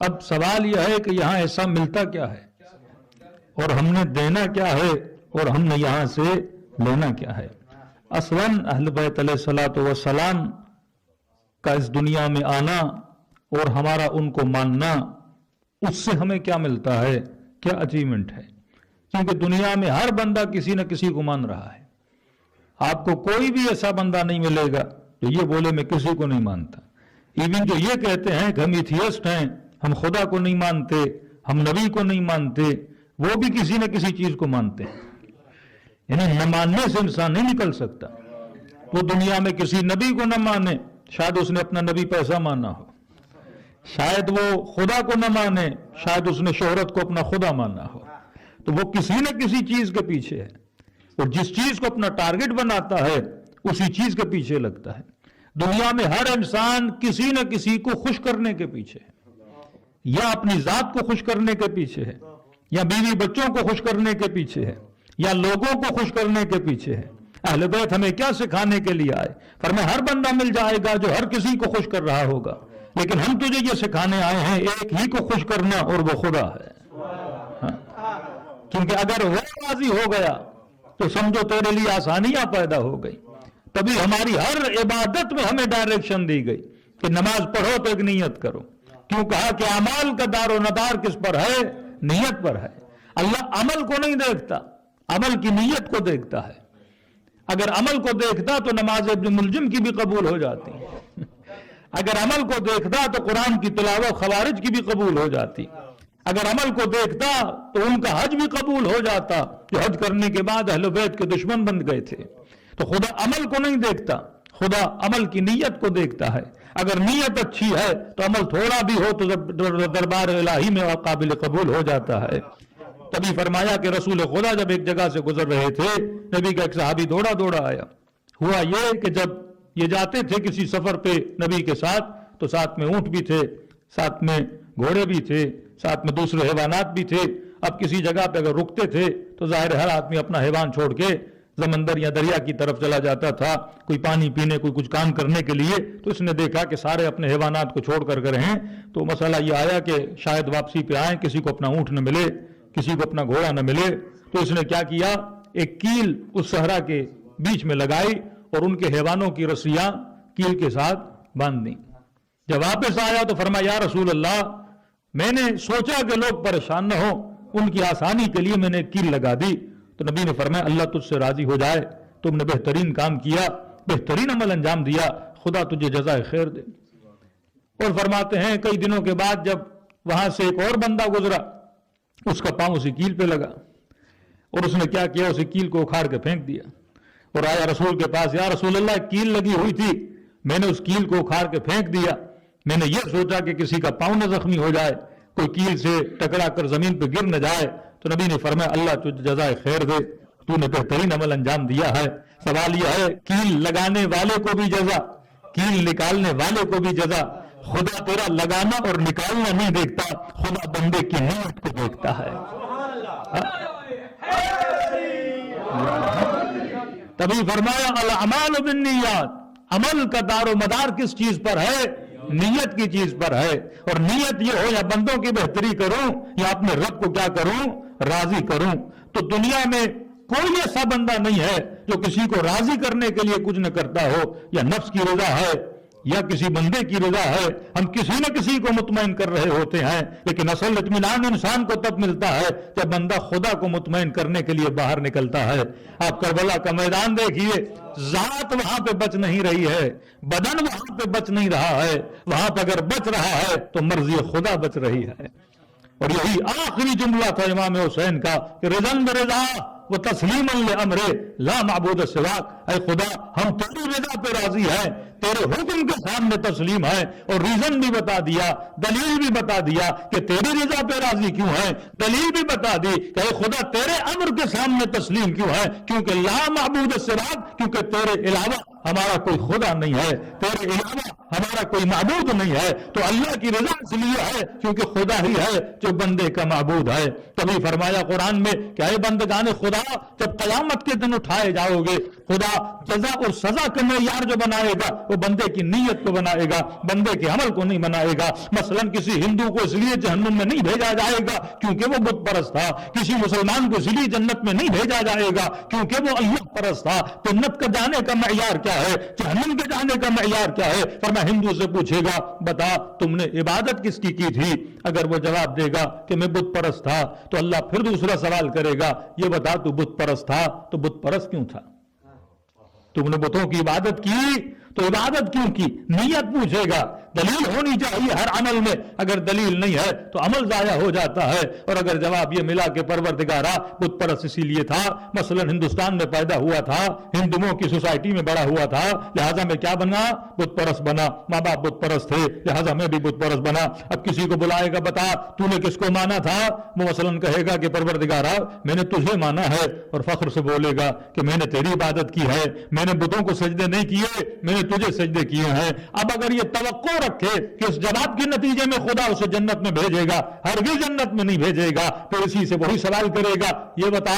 اب سوال یہ ہے کہ یہاں ایسا ملتا کیا ہے اور ہم نے دینا کیا ہے اور ہم نے یہاں سے لینا کیا ہے؟ اصلاً اہل بیت علیہ الصلوۃ والسلام کا اس دنیا میں آنا اور ہمارا ان کو ماننا، اس سے ہمیں کیا ملتا ہے، کیا اچیومنٹ ہے؟ کیونکہ دنیا میں ہر بندہ کسی نہ کسی کو مان رہا ہے. آپ کو کوئی بھی ایسا بندہ نہیں ملے گا جو یہ بولے میں کسی کو نہیں مانتا. ایون جو یہ کہتے ہیں کہ ہم ایتھیسٹ ہیں، ہم خدا کو نہیں مانتے، ہم نبی کو نہیں مانتے، وہ بھی کسی نہ کسی چیز کو مانتے ہیں. یعنی نہ ماننے سے انسان نہیں نکل سکتا. وہ دنیا میں کسی نبی کو نہ مانے، شاید اس نے اپنا نبی پیسہ مانا ہو. شاید وہ خدا کو نہ مانے، شاید اس نے شہرت کو اپنا خدا مانا ہو. تو وہ کسی نہ کسی چیز کے پیچھے ہے، اور جس چیز کو اپنا ٹارگٹ بناتا ہے اسی چیز کے پیچھے لگتا ہے. دنیا میں ہر انسان کسی نہ کسی کو خوش کرنے کے پیچھے ہے، یا اپنی ذات کو خوش کرنے کے پیچھے ہے، یا بیوی بچوں کو خوش کرنے کے پیچھے ہے، یا لوگوں کو خوش کرنے کے پیچھے ہے. اہل بیت ہمیں کیا سکھانے کے لیے آئے؟ فرمایا ہر بندہ مل جائے گا جو ہر کسی کو خوش کر رہا ہوگا، لیکن ہم تجھے یہ سکھانے آئے ہیں ایک ہی کو خوش کرنا، اور وہ خدا ہے. کیونکہ اگر وہ راضی ہو گیا تو سمجھو تیرے لیے آسانیاں پیدا ہو گئی. تبھی ہماری ہر عبادت میں ہمیں ڈائریکشن دی گئی کہ نماز پڑھو تو ایک نیت کرو. کیوں کہا کہ اعمال کا دار و مدار کس پر ہے؟ نیت پر ہے. اللہ عمل کو نہیں دیکھتا، عمل کی نیت کو دیکھتا ہے. اگر عمل کو دیکھتا تو نماز ابن ملجم کی بھی قبول ہو جاتی. اگر عمل کو دیکھتا تو قرآن کی تلاوت خوارج کی بھی قبول ہو جاتی. اگر عمل کو دیکھتا تو ان کا حج بھی قبول ہو جاتا، جو حج کرنے کے بعد اہل بیت کے دشمن بن گئے تھے. تو خدا عمل کو نہیں دیکھتا، خدا عمل کی نیت کو دیکھتا ہے. اگر نیت اچھی ہے تو عمل تھوڑا بھی ہو تو دربار الہی میں قابل قبول ہو جاتا ہے. تبھی فرمایا کہ رسول خدا جب ایک جگہ سے گزر رہے تھے، نبی کا ایک صحابی دوڑا دوڑا آیا. ہوا یہ کہ جب یہ جاتے تھے کسی سفر پہ نبی کے ساتھ تو ساتھ میں اونٹ بھی تھے، ساتھ میں گھوڑے بھی تھے، ساتھ میں دوسرے حیوانات بھی تھے. اب کسی جگہ پہ اگر رکتے تھے تو ظاہر ہر آدمی اپنا حیوان چھوڑ کے سمندر یا دریا کی طرف چلا جاتا تھا، کوئی پانی پینے، کوئی کچھ کام کرنے کے لیے. تو اس نے دیکھا کہ سارے اپنے حیوانات کو چھوڑ کر ہیں. تو مسئلہ یہ آیا کہ شاید واپسی پہ آئیں، کسی کو اپنا اونٹ نہ ملے، کسی کو اپنا گھوڑا نہ ملے. تو اس نے کیا کیا، ایک کیل اس صحرا کے بیچ میں لگائی اور ان کے حیوانوں کی رسیاں کیل کے ساتھ باندھ دیں. جب واپس آیا تو فرمایا یا رسول اللہ، میں نے سوچا کہ لوگ پریشان نہ ہوں، ان کی آسانی کے لیے میں نے کیل لگا دی. تو نبی نے فرمایا اللہ تجھ سے راضی ہو جائے، تم نے بہترین کام کیا، بہترین عمل انجام دیا، خدا تجھے جزائے خیر دے. اور فرماتے ہیں کئی دنوں کے بعد جب وہاں سے ایک اور بندہ گزرا، اس کا پاؤں اسی کیل پہ لگا اور اس نے کیا کیا، اسے کیل کو اکھاڑ کے پھینک دیا اور آیا رسول کے پاس. یا رسول اللہ، کیل لگی ہوئی تھی، میں نے اس کیل کو اکھاڑ کے پھینک دیا. میں نے یہ سوچا کہ کسی کا پاؤں نہ زخمی ہو جائے، کوئی کیل سے ٹکرا کر زمین پہ گر نہ جائے. تو نبی نے فرمایا اللہ تجھے جزائے خیر دے، تو نے بہترین عمل انجام دیا ہے. سوال یہ ہے کیل لگانے والے کو بھی جزا، کیل نکالنے والے کو بھی جزا. خدا تیرا لگانا اور نکالنا نہیں دیکھتا، خدا بندے کی نیت کو دیکھتا ہے. تبھی فرمایا الاعمال بالنیات، عمل کا دار و مدار کس چیز پر ہے؟ نیت کی چیز پر ہے. اور نیت یہ ہو یا بندوں کی بہتری کروں یا اپنے رب کو کیا کروں، راضی کروں. تو دنیا میں کوئی ایسا بندہ نہیں ہے جو کسی کو راضی کرنے کے لیے کچھ نہ کرتا ہو. یا نفس کی رضا ہے یا کسی بندے کی رضا ہے، ہم کسی نہ کسی کو مطمئن کر رہے ہوتے ہیں. لیکن اصل اطمینان انسان کو تب ملتا ہے جب بندہ خدا کو مطمئن کرنے کے لیے باہر نکلتا ہے. آپ کربلا کا میدان دیکھیے، ذات وہاں پہ بچ نہیں رہی ہے، بدن وہاں پہ بچ نہیں رہا ہے. وہاں پہ اگر بچ رہا ہے تو مرضی خدا بچ رہی ہے. اور یہی آخری جملہ تھا امام حسین کا کہ رضن برضا و تسلیما لامر لا معبود سواک. اے خدا ہم تیری رضا پہ راضی ہیں، تیرے حکم کے سامنے تسلیم ہے. اور ریزن بھی بتا دیا، دلیل بھی بتا دیا کہ تیری رضا پہ راضی کیوں ہے. دلیل بھی بتا دی کہ اے خدا تیرے امر کے سامنے تسلیم کیوں ہے، کیونکہ لا معبود سواک، کیونکہ تیرے علاوہ ہمارا کوئی خدا نہیں ہے، تیرے علاوہ ہمارا کوئی معبود نہیں ہے، تو اللہ کی رضا اس لیے ہے کیونکہ خدا ہی ہے جو بندے کا معبود ہے۔ تبھی فرمایا قرآن میں کہ اے بندگان خدا، جب قیامت کے دن اٹھائے جاؤ گے، خدا جزا اور سزا کا معیار جو بنائے گا وہ بندے کی نیت کو بنائے گا، بندے کے عمل کو نہیں بنائے گا۔ مثلا کسی ہندو کو اس لیے جہنم میں نہیں بھیجا جائے گا کیونکہ وہ بت پرست تھا، کسی مسلمان کو اس لیے جنت میں نہیں بھیجا جائے گا کیونکہ وہ اللہ پرست تھا۔ جنت کا جانے کا معیار کیا ہے، جہنم کے جانے کا معیار کیا ہے؟ فرمایا ہندو سے پوچھے گا بتا تم نے عبادت کس کی تھی؟ اگر وہ جواب دے گا کہ میں بت پرست تھا تو اللہ پھر دوسرا سوال کرے گا، یہ بتا تو بت پرست تھا تو بت پرست کیوں تھا؟ تم نے بتوں کی عبادت کی تو عبادت کیوں کی؟ نیت پوچھے گا، دلیل ہونی چاہیے ہر عمل میں، اگر دلیل نہیں ہے تو عمل ضائع ہو جاتا ہے۔ اور اگر جواب یہ ملا کہ پروردگارا بت پرست اسی لیے تھا، مثلا ہندوستان میں پیدا ہوا تھا، ہندوؤں کی سوسائٹی میں بڑا ہوا تھا، لہٰذا میں کیا بنا؟ بت پرست بنا، ماں باپ بت پرست تھے لہٰذا میں بھی بت پرست بنا۔ اب کسی کو بلائے گا بتا تو نے کس کو مانا تھا؟ وہ مثلا کہے گا کہ پروردگارا میں نے تجھے مانا ہے، اور فخر سے بولے گا کہ میں نے تیری عبادت کی ہے، میں نے بتوں کو سجدے نہیں کیے، میں نے تجھے سجدے کیے ہیں۔ اب اگر یہ توقع رکھے کہ اس جواب کے نتیجے میں خدا اسے جنت میں بھیجے گا، ہرگز جنت میں نہیں بھیجے گا، پھر اسی سے وہی سوال کرے گا، یہ بتا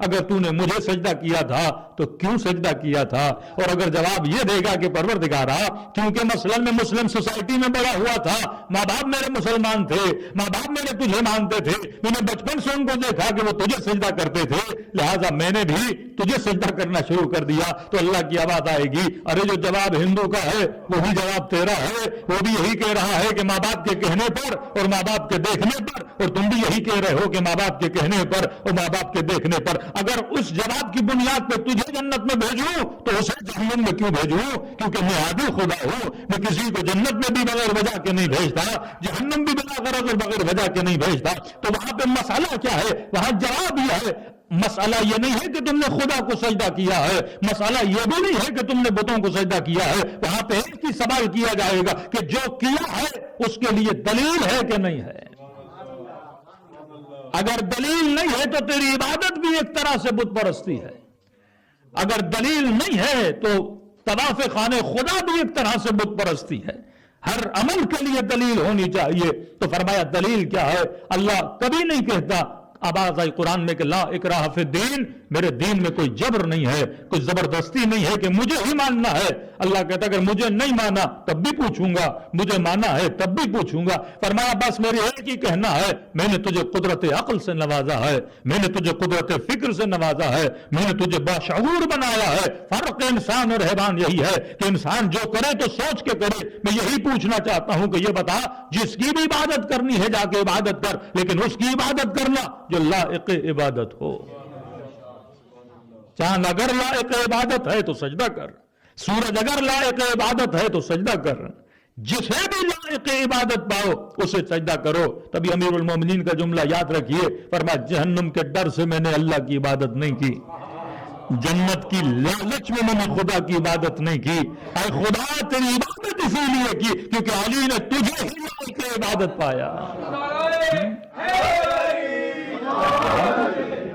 اگر تو نے مجھے سجدہ کیا تھا تو کیوں سجدہ کیا تھا؟ اور اگر جواب یہ دے گا کہ پروردگارا کیونکہ مثلا میں مسلم سوسائٹی میں بڑا ہوا تھا، ماں باپ میرے مسلمان تھے، ماں باپ میرے تجھے مانتے تھے، میں نے بچپن سے ان کو دیکھا کہ وہ تجھے سجدہ کرتے تھے لہٰذا میں نے بھی تجھے سجدہ کرنا شروع کر دیا، تو اللہ کی آواز آئے گی، ارے جو جواب ہندو کا ہے وہی جواب تیرا ہے، وہ بھی یہی کہہ رہا ہے کہ ماں باپ کے کہنے پر اور ماں باپ کے دیکھنے پر، اور تم بھی یہی کہہ رہے ہو کہ ماں باپ کے کہنے پر اور ماں باپ کے دیکھنے پر۔ اگر اس جواب کی بنیاد پہ تجھے جنت میں بھیجوں تو اسے جہنم میں کیوں بھیجوں؟ کیونکہ میں عادل خدا ہوں، میں کسی کو جنت میں بھی بغیر وجہ کے نہیں بھیجتا، جہنم بھی بلا غرض اور بغیر وجہ کے نہیں بھیجتا۔ تو وہاں پہ مسئلہ کیا ہے؟ وہاں جواب یہ ہے، مسئلہ یہ نہیں ہے کہ تم نے خدا کو سجدہ کیا ہے، مسئلہ یہ بھی نہیں ہے کہ تم نے بتوں کو سجدہ کیا ہے، وہاں پہ ایک ہی سوال کیا جائے گا کہ جو کیا ہے اس کے لیے دلیل ہے کہ نہیں ہے۔ اگر دلیل نہیں ہے تو تیری عبادت بھی ایک طرح سے بت پرستی ہے، اگر دلیل نہیں ہے تو طواف خانے خدا بھی ایک طرح سے بت پرستی ہے۔ ہر عمل کے لیے دلیل ہونی چاہیے۔ تو فرمایا دلیل کیا ہے؟ اللہ کبھی نہیں کہتا، آواز آئی قرآن میں کہ لا اکراہ فی الدین، میرے دین میں کوئی جبر نہیں ہے، کوئی زبردستی نہیں ہے کہ مجھے ہی ماننا ہے۔ اللہ کہتا اگر مجھے نہیں مانا تب بھی پوچھوں گا، مجھے مانا ہے تب بھی پوچھوں گا۔ فرمایا بس میری ایک ہی کہنا ہے، میں نے تجھے قدرت عقل سے نوازا ہے، میں نے تجھے قدرت فکر سے نوازا ہے، میں نے تجھے باشعور بنایا ہے۔ فرق انسان اور حیوان یہی ہے کہ انسان جو کرے تو سوچ کے کرے۔ میں یہی پوچھنا چاہتا ہوں کہ یہ بتا جس کی بھی عبادت کرنی ہے جا کے عبادت کر، لیکن اس کی عبادت کرنا جو لائق عبادت ہو۔ چاند اگر لائق عبادت ہے تو سجدہ کر، سورج اگر لائق عبادت ہے تو سجدہ کر، جسے بھی لائق عبادت پاؤ اسے سجدہ کرو۔ تبھی امیر المومنین کا جملہ یاد رکھیے، فرمایا جہنم کے ڈر سے میں نے اللہ کی عبادت نہیں کی، جنت کی لالچ میں نے خدا کی عبادت نہیں کی۔ اے خدا تیری عبادت اسی لیے کی کیونکہ علی نے تجھے ہی لائق عبادت پایا۔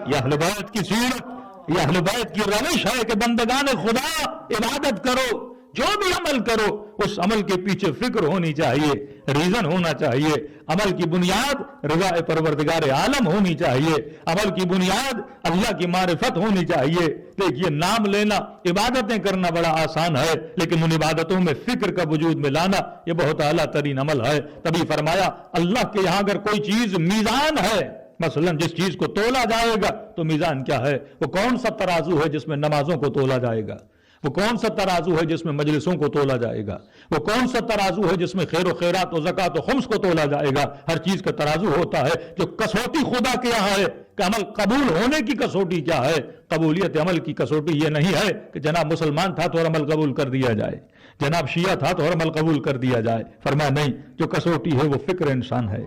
یہ اہل بیت کی سیرت، یہ اہل بیت کی روش ہے کہ بندگان خدا عبادت کرو، جو بھی عمل کرو اس عمل کے پیچھے فکر ہونی چاہیے، ریزن ہونا چاہیے، عمل کی بنیاد رضا پروردگار عالم ہونی چاہیے، عمل کی بنیاد اللہ کی معرفت ہونی چاہیے۔ دیکھیے نام لینا، عبادتیں کرنا بڑا آسان ہے، لیکن ان عبادتوں میں فکر کا وجود میں لانا یہ بہت اعلیٰ ترین عمل ہے۔ تبھی فرمایا اللہ کے یہاں اگر کوئی چیز میزان ہے، مثلا جس چیز کو تولا جائے گا تو میزان کیا ہے؟ وہ کون سا ترازو ہے جس میں نمازوں کو تولا جائے گا؟ وہ کون سا ترازو ہے جس میں مجلسوں کو تولا جائے گا؟ وہ کون سا ترازو ہے جس میں خیر و خیرات و زکات و خمس کو تولا جائے گا؟ ہر چیز کا ترازو ہوتا ہے۔ جو کسوٹی خدا کے یہاں ہے کہ عمل قبول ہونے کی کسوٹی کیا ہے؟ قبولیت عمل کی کسوٹی یہ نہیں ہے کہ جناب مسلمان تھا تو اور عمل قبول کر دیا جائے، جناب شیعہ تھا تو اور عمل قبول کر دیا جائے۔ فرمایا نہیں، جو کسوٹی ہے وہ فکر انسان ہے۔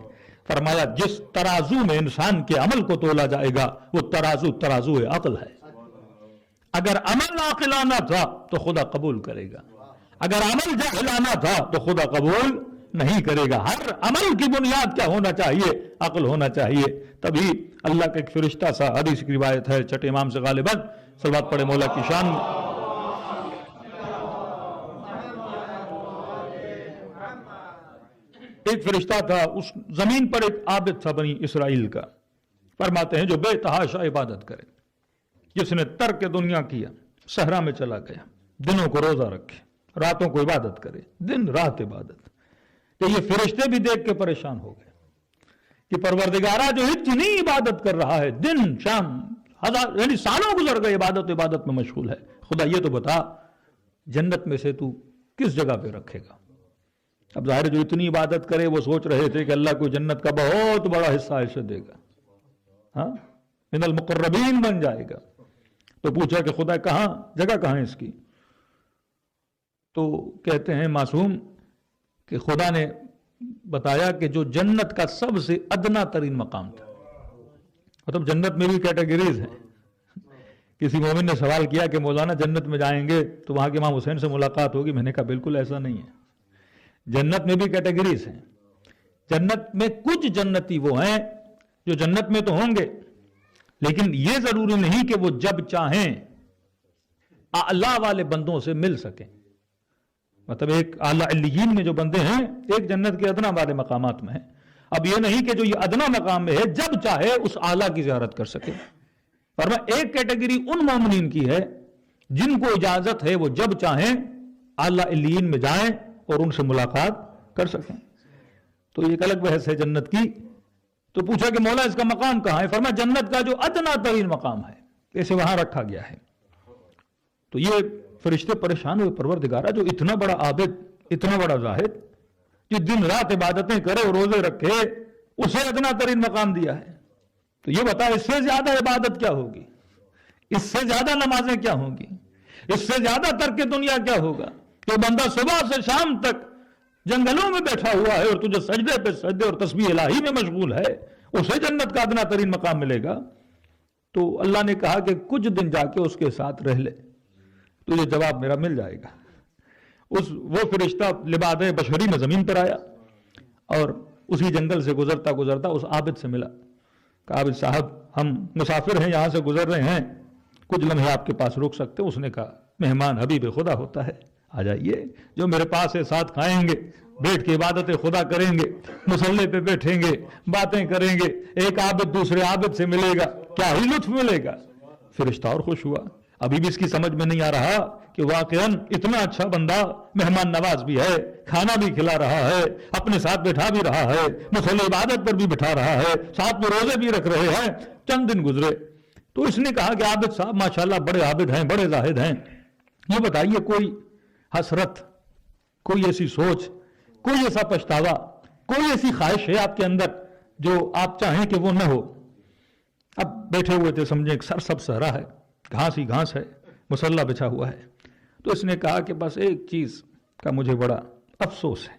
فرمایا جس ترازو میں انسان کے عمل کو تولا جائے گا وہ ترازو عقل ہے۔ اگر عمل عاقلانہ تھا تو خدا قبول کرے گا، اگر عمل جاہلانہ تھا تو خدا قبول نہیں کرے گا۔ ہر عمل کی بنیاد کیا ہونا چاہیے؟ عقل ہونا چاہیے۔ تبھی اللہ کا ایک فرشتہ سا، حدیث کی روایت ہے چھٹے امام سے غالباً، صلوات پڑھے مولا کی شان میں۔ ایک فرشتہ تھا اس زمین پر، ایک عابد تھا بنی اسرائیل کا، فرماتے ہیں جو بے تحاشا عبادت کرے، جس نے ترک دنیا کیا، صحرا میں چلا گیا، دنوں کو روزہ رکھے، راتوں کو عبادت کرے، دن رات عبادت. تو یہ فرشتے بھی دیکھ کے پریشان ہو گئے کہ پروردگارہ جو اتنی عبادت کر رہا ہے، دن شام یعنی سالوں گزر گئے عبادت میں مشغول ہے، خدا یہ تو بتا جنت میں سے تو کس جگہ پہ رکھے گا. اب ظاہر جو اتنی عبادت کرے وہ سوچ رہے تھے کہ اللہ کو جنت کا بہت بڑا حصہ اسے دے گا، ہاں من المقربین بن جائے گا. تو پوچھا کہ خدا کہاں جگہ کہاں ہے اس کی؟ تو کہتے ہیں معصوم کہ خدا نے بتایا کہ جو جنت کا سب سے ادنا ترین مقام تھا. مطلب جنت میں بھی کیٹیگریز ہیں. کسی مومن نے سوال کیا کہ مولانا جنت میں جائیں گے تو وہاں کے امام حسین سے ملاقات ہوگی. میں نے کہا بالکل ایسا نہیں ہے. جنت میں بھی کیٹیگریز ہیں. جنت میں کچھ جنتی وہ ہیں جو جنت میں تو ہوں گے، لیکن یہ ضروری نہیں کہ وہ جب چاہیں اعلیٰ والے بندوں سے مل سکیں. مطلب ایک اعلیٰ علیین میں جو بندے ہیں ایک جنت کے ادنا والے مقامات میں ہیں. اب یہ نہیں کہ جو یہ ادنا مقام میں ہے جب چاہے اس اعلیٰ کی زیارت کر سکے. فرما ایک کیٹیگری ان مومنین کی ہے جن کو اجازت ہے وہ جب چاہیں اعلیٰ علیین میں جائیں اور ان سے ملاقات کر سکیں. تو یہ ایک الگ بحث ہے جنت کی. تو پوچھا کہ مولا اس کا مقام کہاں ہے؟ فرما جنت کا جو ادنا ترین مقام ہے اسے وہاں رکھا گیا ہے. تو یہ فرشتے پریشان ہوئے، پروردگارہ جو اتنا بڑا عابد، اتنا بڑا زاہد، جو دن رات عبادتیں کرے اور روزے رکھے، اسے ادنا ترین مقام دیا ہے. تو یہ بتا اس سے زیادہ عبادت کیا ہوگی، اس سے زیادہ نمازیں کیا ہوں گی، اس سے زیادہ ترک دنیا کیا ہوگا کہ بندہ صبح سے شام تک جنگلوں میں بیٹھا ہوا ہے اور تجھے سجدے پہ سجدے اور تسبیح الہی میں مشغول ہے، اسے جنت کا ادنا ترین مقام ملے گا. تو اللہ نے کہا کہ کچھ دن جا کے اس کے ساتھ رہ لے، تجھے جواب میرا مل جائے گا. وہ فرشتہ لباد بشری میں زمین پر آیا اور اسی جنگل سے گزرتا گزرتا اس عابد سے ملا. کہا عابد صاحب ہم مسافر ہیں، یہاں سے گزر رہے ہیں، کچھ لمحے آپ کے پاس روک سکتے؟ اس نے کہا مہمان حبیب خدا ہوتا ہے، آ جائیے، جو میرے پاس ہے ساتھ کھائیں گے، بیٹھ کے عبادت خدا کریں گے، مصلے پہ بیٹھیں گے، باتیں کریں گے، ایک عابد دوسرے عابد سے ملے گا، کیا ہی لطف ملے گا. فرشتہ اور خوش ہوا. ابھی بھی اس کی سمجھ میں نہیں آ رہا کہ واقعاً اتنا اچھا بندہ مہمان نواز بھی ہے، کھانا بھی کھلا رہا ہے، اپنے ساتھ بٹھا بھی رہا ہے، مصلے عبادت پر بھی بٹھا رہا ہے، ساتھ میں روزے بھی رکھ رہے ہیں. چند دن گزرے تو اس نے کہا کہ عابد صاحب ماشاءاللہ بڑے عابد ہیں، بڑے زاہد ہیں، یہ بتائیے کوئی حسرت، کوئی ایسی سوچ، کوئی ایسا پچھتاوا، کوئی ایسی خواہش ہے آپ کے اندر جو آپ چاہیں کہ وہ نہ ہو؟ اب بیٹھے ہوئے تھے، سمجھیں ایک سرسبز صحرا ہے، گھاس ہی گھاس ہے، مصلہ بچھا ہوا ہے. تو اس نے کہا کہ بس ایک چیز کا مجھے بڑا افسوس ہے.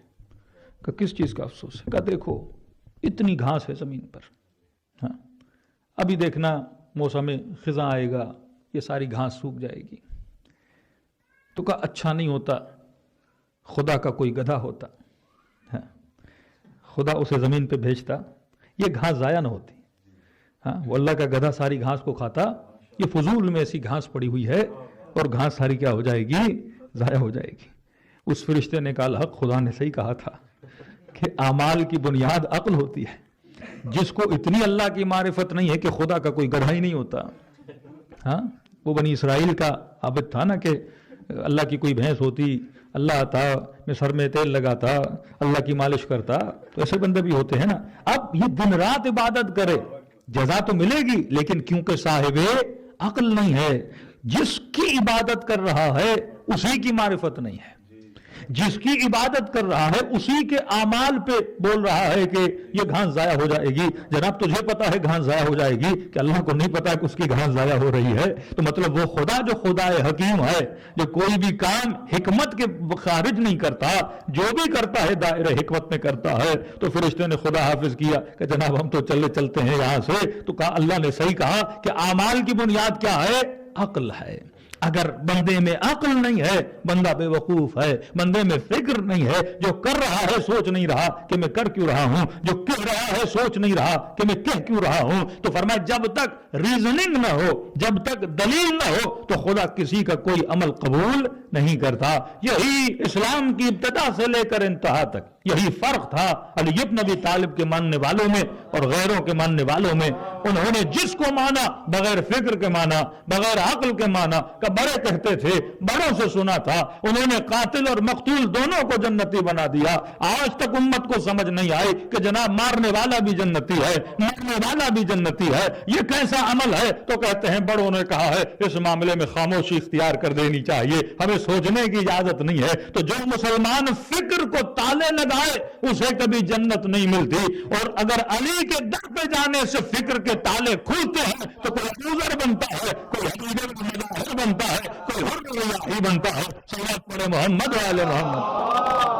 کہ کس چیز کا افسوس ہے؟ کہ دیکھو اتنی گھاس ہے زمین پر، ہاں ابھی دیکھنا موسم خزاں آئے گا یہ ساری گھاس سوکھ جائے گی. تو کہا اچھا نہیں ہوتا خدا کا کوئی گدھا ہوتا، ہاں خدا اسے زمین پہ بھیجتا، یہ گھاس ضائع نہ ہوتی. ہاں وہ اللہ کا گدھا ساری گھاس کو کھاتا، یہ فضول میں ایسی گھاس پڑی ہوئی ہے اور گھاس ساری کیا ہو جائے گی؟ ضائع ہو جائے گی. اس فرشتے نے کہا الحق خدا نے صحیح کہا تھا کہ اعمال کی بنیاد عقل ہوتی ہے. جس کو اتنی اللہ کی معرفت نہیں ہے کہ خدا کا کوئی گدھا ہی نہیں ہوتا. ہاں وہ بنی اسرائیل کا عابد تھا نا کہ اللہ کی کوئی بھینس ہوتی، اللہ آتا میں سر میں تیل لگاتا، اللہ کی مالش کرتا، تو ایسے بندے بھی ہوتے ہیں نا. اب یہ دن رات عبادت کرے جزا تو ملے گی، لیکن کیونکہ صاحب عقل نہیں ہے، جس کی عبادت کر رہا ہے اسی کی معرفت نہیں ہے، جس کی عبادت کر رہا ہے اسی کے اعمال پہ بول رہا ہے کہ یہ گھاس ضائع ہو جائے گی. جناب تجھے پتا ہے گھاس ضائع ہو جائے گی کہ اللہ کو نہیں پتا کہ اس کی گھاس ضائع ہو رہی ہے. تو مطلب وہ خدا جو خدا حکیم ہے، جو کوئی بھی کام حکمت کے خارج نہیں کرتا، جو بھی کرتا ہے دائرہ حکمت میں کرتا ہے. تو فرشتے نے خدا حافظ کیا کہ جناب ہم تو چلتے ہیں یہاں سے. تو کہا اللہ نے صحیح کہا کہ اعمال کی بنیاد کیا ہے؟ عقل ہے. اگر بندے میں عقل نہیں ہے بندہ بے وقوف ہے، بندے میں فکر نہیں ہے، جو کر رہا ہے سوچ نہیں رہا کہ میں کر کیوں رہا ہوں، جو کہہ رہا ہے سوچ نہیں رہا کہ میں کہہ کیوں رہا ہوں. تو فرمایا جب تک ریزننگ نہ ہو، جب تک دلیل نہ ہو تو خدا کسی کا کوئی عمل قبول نہیں کرتا. یہی اسلام کی ابتدا سے لے کر انتہا تک یہی فرق تھا علی بن ابی طالب کے ماننے والوں میں اور غیروں کے ماننے والوں میں. انہوں نے جس کو مانا بغیر فکر کے مانا، بغیر عقل کے مانا، کہ بڑے کہتے تھے، بڑوں سے سنا تھا، انہوں نے قاتل اور مقتول دونوں کو جنتی بنا دیا. آج تک امت کو سمجھ نہیں آئی کہ جناب مارنے والا بھی جنتی ہے، مرنے والا بھی جنتی ہے. یہ کیسا عمل ہے؟ تو کہتے ہیں بڑوں نے کہا ہے اس معاملے میں خاموشی اختیار کر دینی چاہیے، ہمیں سوچنے کی اجازت نہیں ہے. تو جو مسلمان فکر کو تالے لگائے اسے کبھی جنت نہیں ملتی. اور اگر علی کے در پہ جانے سے فکر کے تالے کھلتے ہیں تو کوئی یوزر بنتا ہے، کوئی حقیقت مظاہر بنتا ہے، کوئی حر بنتا ہے. صلوات پڑھے محمد و آل محمد.